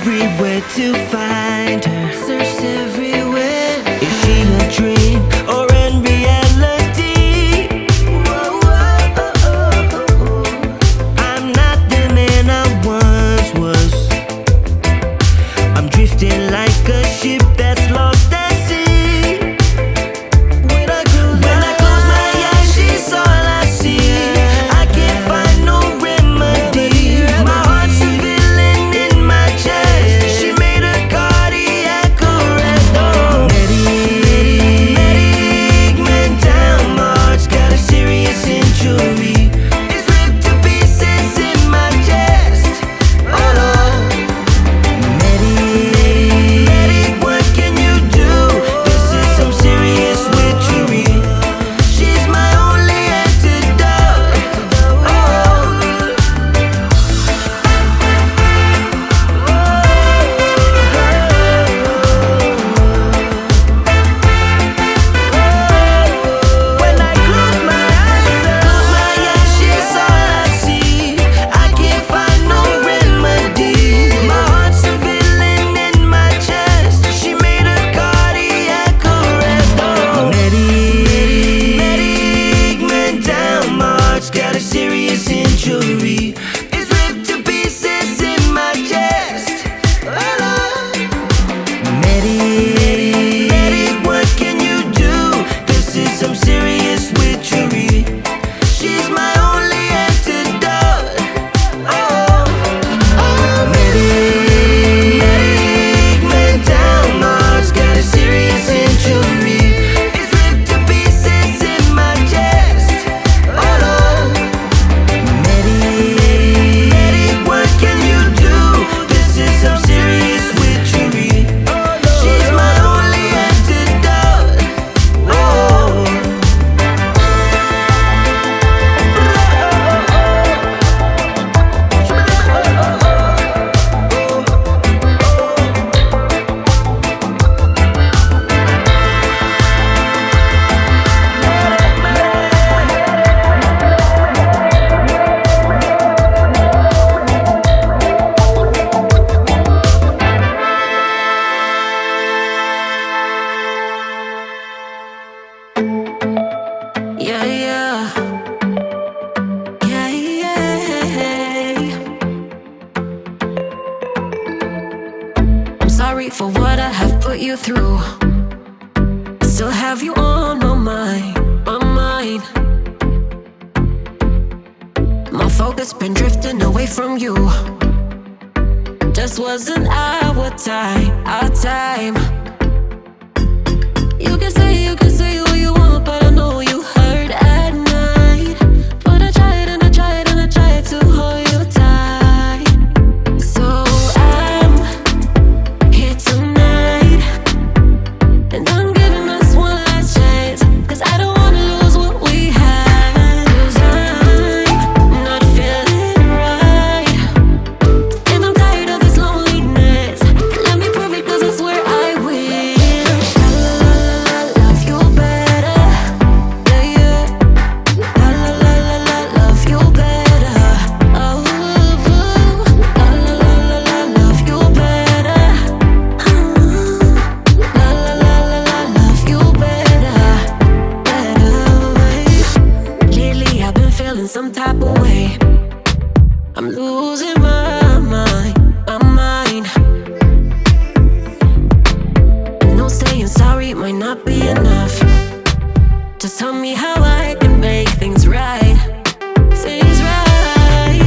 everywhere to find her. Searched everywhere. Is she a dream or in reality? Whoa, whoa, oh, oh, oh. I'm not the man I once was. I'm drifting like a ship that's lost at sea. When I close my eyes, she's all I see. I can't find no remedy. My heart's a villain in my chest. She made a cardiac arrest. Oh, medic, man down. My heart's got a serious injury. It's ripped to pieces in my chest. Oh Lord. Medic, what can you do? This is some serious witchery. She's my only antidote. When I close my eyes, she's all I see. I can't find no remedy. My heart's a villain in my chest. She made a cardiac arrest. Oh, medic, man down. My heart's got a serious injury. It's ripped to pieces in my chest. Oh Lord. Medic, what can you do? This is some serious witchery. She's my only antidote. Oh, medic, man down. My heart's got a serious injury. It's ripped to pieces in my chest. Oh Lord. Medic, what can you do? This is some serious witchery. She's my only antidote. Oh. Yeah, yeah. Yeah, yeah. I'm sorry for what I have put you through. I still have you on my mind, my mind. My focus been drifting away from you. Just wasn't our time, our time. You can say what you want, but I know you hurt at night. But I tried and I tried and I tried to hold you tight. So I'm here tonight, and I'm giving us one last chance, 'cause I don't wanna lose what we had. 'Cause I'm not feeling right, and I'm tired of this loneliness. Let me prove it, 'cause I swear I will. Love you better, yeah, yeah. Love you better. Oh, love you better. Love you better, better. Lately I've been feeling some type of way. I'm losing my mind, my mind. I know saying sorry might not be enough. Just tell me how I can make things right. Things right.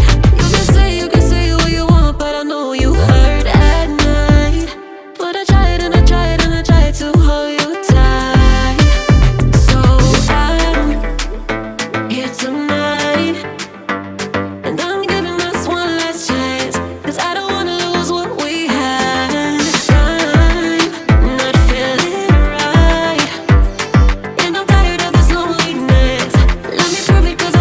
You can say what you want, but I know you hurt at night. But I tried and I tried and I tried to hold you tight. So I'm here tonight, and I'm giving us one last chance, 'cause I don't wanna lose what we had. I'm not feeling right, and I'm tired of this loneliness. Let me prove it, 'cause I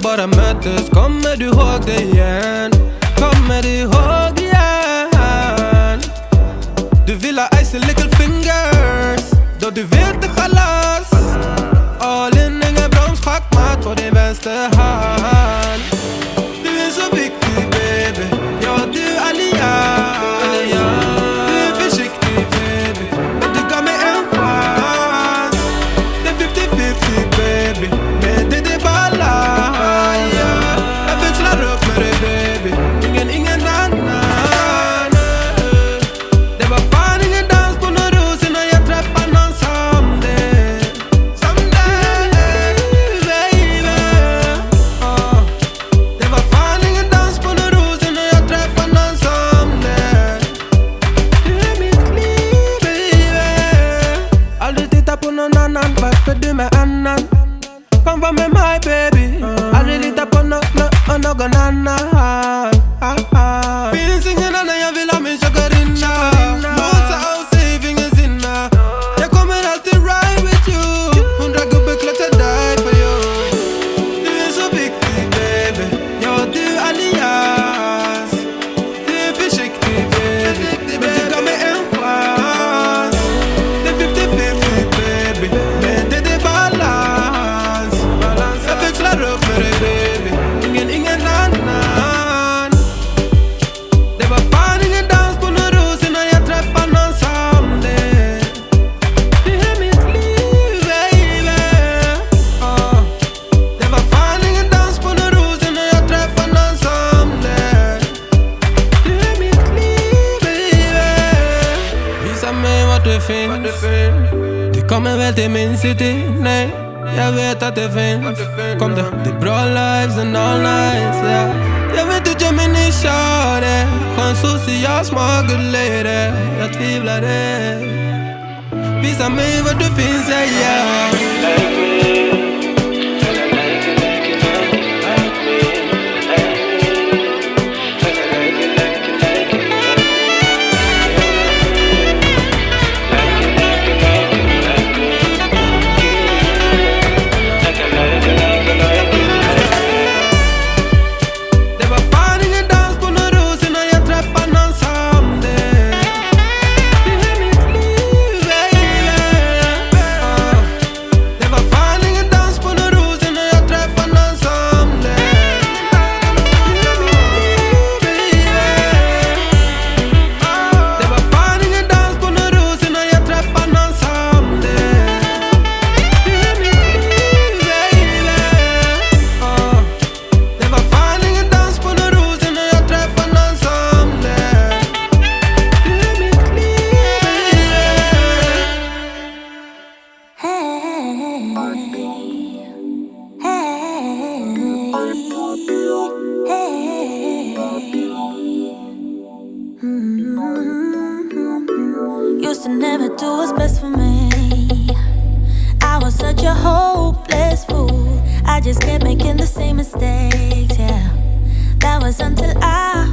bara möttes. Kommer du ihåg det igen? Kommer du ihåg det igen? Du vill ha ice and little fingers, då du vet det chalas. All in, ingen broms, schackmatt på din vänster hand. Du är så viktig baby, ja du allians. Du är försiktig baby, men du gav mig en chans. Det är 50-50 baby, men det är balans. Jag växlar upp med dig baby, ingen annan. Det var fan ingen dans på någon ros innan jag träffade någon som det. Baby. Det var fan ingen dans på någon ros innan jag träffade någon som det. Du är mitt liv baby. Aldrig titta på någon annan, varför du med annan? Kom var med mig baby, aldrig lita på någon annan. Finns ingen annan, jag vill ha min chakarinna. Mosa och save, ingen sinna. Jag kommer alltid ride with you. 100 gubbar klart die for you. Du är så viktig baby, ja du allians. Du är försiktig baby, men du gav mig en chans. Det är 50-50 baby, men det är balans. Jag växlar upp med dig baby, ingen annan. Det var fan ingen dans på någon ros innan jag träffade någon som det. Du är mitt liv baby. Det var fan ingen dans på någon ros innan jag träffade någon som det. Du är mitt liv baby. Visa mig vart du finns. Du kommer väl till min city? Nej, jag vet att det finns. Kom det är bra lives and all nights, yeah. Jag vet att jag minns kör det. Skön social, smart good lady. Jag tvivlar det. Visa mig var du finns, yeah. Det var fan ingen dans på någon ros innan jag träffade någon som det. Du är mitt liv baby. Det var fan ingen dans på någon ros innan jag träffade någon som det. Du är mitt liv baby. Det var fan ingen dans på någon ros innan jag träffade någon som det. Du är mitt liv baby. Det var fan ingen dans på någon ros innan jag träffade någon som det. Du är mitt liv Used to never do what's best for me. I was such a hopeless fool. I just kept making the same mistakes, yeah. That was until I